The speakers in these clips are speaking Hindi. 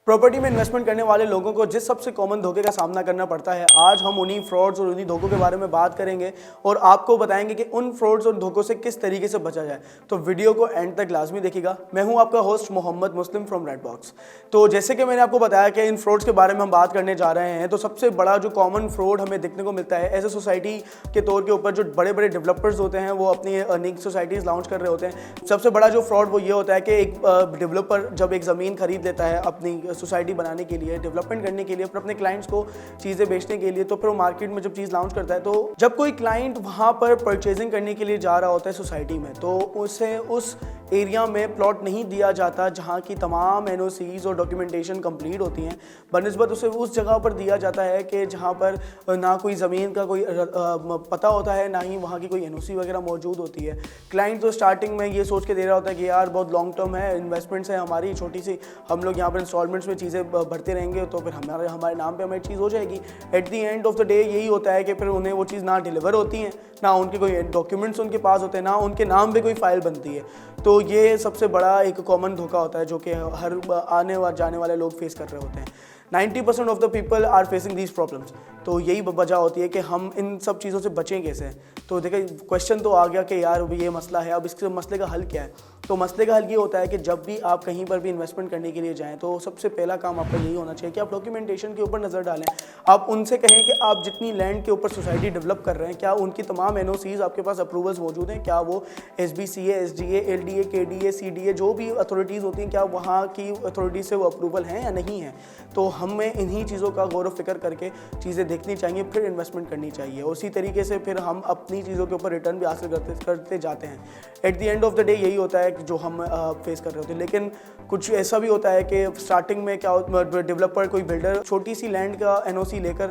प्रॉपर्टी में इन्वेस्टमेंट करने वाले लोगों को जिस सबसे कॉमन धोखे का सामना करना पड़ता है, आज हम उन्हीं फ्रॉड्स और उन्हीं धोखों के बारे में बात करेंगे और आपको बताएंगे कि उन फ्रॉड्स और धोखों से किस तरीके से बचा जाए। तो वीडियो को एंड तक लाजमी देखिएगा। मैं हूं आपका host Mohammad Muslim from Red Box. तो जैसे कि मैंने आपको बताया कि इन फ्रॉड्स के बारे में हम बात करने जा रहे हैं, तो सबसे बड़ा जो कॉमन फ्रॉड हमें देखने को मिलता है एज ए सोसाइटी के तौर के ऊपर, जो बड़े बड़े डेवलपर्स होते हैं वो अपनी अर्निंग सोसाइटीज़ लॉन्च कर रहे होते हैं। सबसे बड़ा जो फ्रॉड वो ये होता है कि एक डेवलपर जब एक ज़मीन खरीद लेता है अपनी सोसाइटी बनाने के लिए, डेवलपमेंट करने के लिए, फिर अपने क्लाइंट्स को चीज़ें बेचने के लिए, तो फिर वो मार्केट में जब चीज़ लॉन्च करता है, तो जब कोई क्लाइंट वहाँ पर परचेजिंग करने के लिए जा रहा होता है सोसाइटी में, तो उसे उस एरिया में प्लॉट नहीं दिया जाता जहाँ की तमाम एनओसीज और डॉक्यूमेंटेशन कंप्लीट होती हैं। बनस्बत उसे उस जगह पर दिया जाता है कि जहाँ पर ना कोई ज़मीन का कोई पता होता है, ना ही वहाँ की कोई एनओसी वगैरह मौजूद होती है। क्लाइंट तो स्टार्टिंग में ये सोच के दे रहा होता है कि यार बहुत लॉन्ग टर्म है, इन्वेस्टमेंट्स है हमारी छोटी सी, हम लोग यहाँ पर इंस्टॉलमेंट्स में चीज़ें भरते रहेंगे तो फिर हमारे नाम पे हमारी चीज़ हो जाएगी। At the end of the day यही होता है कि फिर उन्हें वो चीज़ ना डिलीवर होती है, ना उनके कोई डॉक्यूमेंट्स उनके पास होते हैं, ना उनके नाम पे कोई फाइल बनती है। तो ये सबसे बड़ा एक कॉमन धोखा होता है जो कि हर आने व जाने वाले लोग फेस कर रहे होते हैं। 90% of the people are facing these problems. तो यही वजह होती है कि हम इन सब चीज़ों से बचें कैसे। तो देखिए, क्वेश्चन तो आ गया कि यार ये मसला है, अब इसके मसले का हल क्या है। तो मसले का हल ये होता है कि जब भी आप कहीं पर भी इन्वेस्टमेंट करने के लिए जाएं, तो सबसे पहला काम आपका यही होना चाहिए कि आप डॉक्यूमेंटेशन के ऊपर नज़र डालें। आप उनसे कहें कि आप जितनी लैंड के ऊपर सोसाइटी डेवलप कर रहे हैं, क्या उनकी तमाम एनओसीज़ आपके पास अप्रूवल्स मौजूद हैं, क्या वो SBCA, SDA, LDA, KDA, CDA जो भी अथॉरिटीज़ होती हैं, क्या वहाँ की अथॉरिटीज़ से वो अप्रूवल हैं या नहीं है। तो हमें इन्हीं चीज़ों का गौर व फिक्र करके चीज़ें देखनी चाहिए, फिर इन्वेस्टमेंट करनी चाहिए। उसी तरीके से फिर हम अपनी चीज़ों के ऊपर रिटर्न भी हासिल करते जाते हैं। At the end of the day यही होता है कि जो हम फेस कर रहे होते हैं। लेकिन कुछ ऐसा भी होता है कि स्टार्टिंग में क्या होता है, डेवलपर कोई बिल्डर छोटी सी लैंड का एनओसी लेकर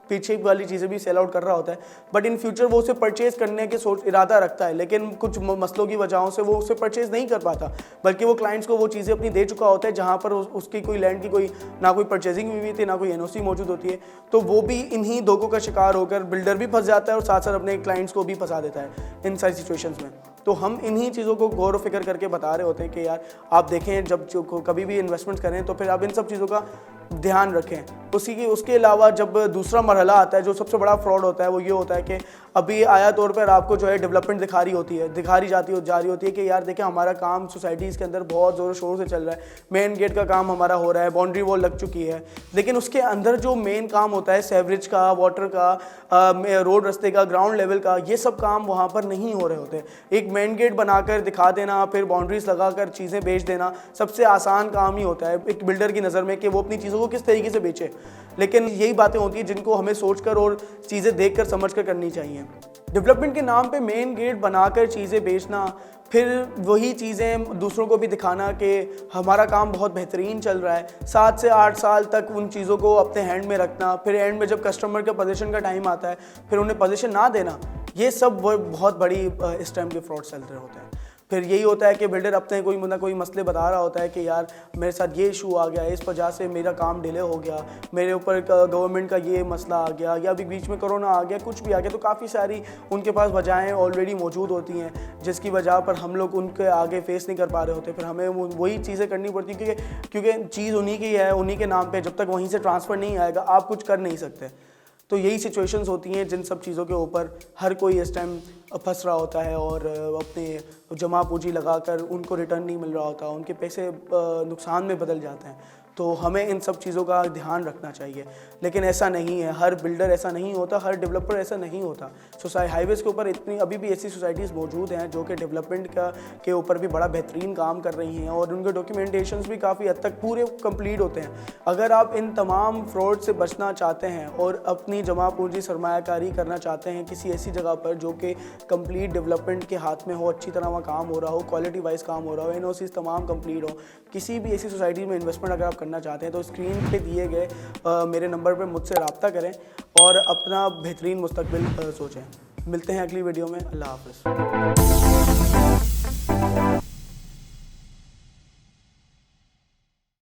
पीछे वाली चीज़ें भी सेल आउट कर रहा होता है, बट इन फ्यूचर वो उसे परचेज़ करने के इरादा रखता है, लेकिन कुछ मसलों की वजहों से वो उसे परचेज़ नहीं कर पाता, बल्कि वो क्लाइंट्स को वो चीज़ें अपनी दे चुका होता है जहाँ पर उसकी कोई लैंड की कोई ना कोई परचेजिंग हुई थी, ना कोई एनओसी मौजूद होती है। तो वो भी इन्हीं धोखों का शिकार होकर बिल्डर भी फंस जाता है और साथ साथ अपने क्लाइंट्स को भी फंसा देता है इन सारी सिचुएशंस में। तो हम इन्हीं चीज़ों को गौर व फिक्र करके बता रहे होते हैं कि यार आप देखें, जब कभी भी इन्वेस्टमेंट करें तो फिर आप इन सब चीज़ों का ध्यान रखें। उसके अलावा जब दूसरा मरहला आता है, जो सबसे बड़ा फ्रॉड होता है, वो ये होता है कि अभी आया तौर पर आपको जो है डेवलपमेंट दिखा रही जा रही होती है कि यार देखें हमारा काम सोसाइटीज़ के अंदर बहुत ज़ोर शोर से चल रहा है, मेन गेट का काम हमारा हो रहा है, बाउंड्री वॉल लग चुकी है, लेकिन उसके अंदर जो मेन काम होता है सेवरेज का, वाटर का, रोड रास्ते का, ग्राउंड लेवल का, ये सब काम वहाँ पर नहीं हो रहे होते। एक मेन गेट बनाकर दिखा देना, फिर बाउंड्रीज लगाकर चीज़ें बेच देना सबसे आसान काम ही होता है एक बिल्डर की नज़र में कि वो अपनी चीज़ों को किस तरीके से बेचे। लेकिन यही बातें होती हैं जिनको हमें सोचकर और चीज़ें देखकर समझकर करनी चाहिए। डेवलपमेंट के नाम पे मेन गेट बनाकर चीज़ें बेचना, फिर वही चीज़ें दूसरों को भी दिखाना कि हमारा काम बहुत बेहतरीन चल रहा है, 7 से 8 साल तक उन चीज़ों को अपने हैंड में रखना, फिर एंड में जब कस्टमर का पोजीशन का टाइम आता है फिर उन्हें पोजीशन ना देना, ये सब बहुत बड़ी इस टाइम के फ्रॉड चल रहे होते हैं। फिर यही होता है कि बिल्डर अपने कोई मसले बता रहा होता है कि यार मेरे साथ ये इशू आ गया, इस वजह से मेरा काम डिले हो गया, मेरे ऊपर गवर्नमेंट का ये मसला आ गया, या अभी बीच में कोरोना आ गया, कुछ भी आ गया। तो काफ़ी सारी उनके पास वजहें ऑलरेडी मौजूद होती हैं जिसकी वजह पर हम लोग उनके आगे फेस नहीं कर पा रहे होते। फिर हमें वही चीज़ें करनी पड़ती हैं क्योंकि चीज़ उन्हीं की है, उन्हीं के नाम पर, जब तक वहीं से ट्रांसफ़र नहीं आएगा आप कुछ कर नहीं सकते। तो यही सिचुएशंस होती हैं जिन सब चीज़ों के ऊपर हर कोई इस टाइम फंस रहा होता है और अपने जमा पूंजी लगाकर उनको रिटर्न नहीं मिल रहा होता, उनके पैसे नुकसान में बदल जाते हैं। तो हमें इन सब चीज़ों का ध्यान रखना चाहिए। लेकिन ऐसा नहीं है, हर बिल्डर ऐसा नहीं होता, हर डेवलपर ऐसा नहीं होता। हाईवेज़ के ऊपर इतनी अभी भी ऐसी सोसाइटीज़ मौजूद हैं जो कि डेवलपमेंट के ऊपर भी बड़ा बेहतरीन काम कर रही हैं और उनके डॉक्यूमेंटेशंस भी काफ़ी हद तक पूरे कंप्लीट होते हैं। अगर आप इन तमाम फ्रॉड से बचना चाहते हैं और अपनी जमा पूंजी सरमायाकारी करना चाहते हैं किसी ऐसी जगह पर जो कि कंप्लीट डेवलपमेंट के हाथ में हो, अच्छी तरह वहाँ काम हो रहा हो, क्वालिटी वाइज काम हो रहा हो, एनओसीज़ तमाम कंप्लीट हो, किसी भी ऐसी सोसाइटी में इन्वेस्टमेंट अगर आप करना चाहते हैं तो स्क्रीन पे दिए गए मेरे नंबर पर मुझसे रब्ता करें और अपना बेहतरीन मुस्तकबिल सोचें। मिलते हैं अगली वीडियो में। अल्लाह हाफ़िज़।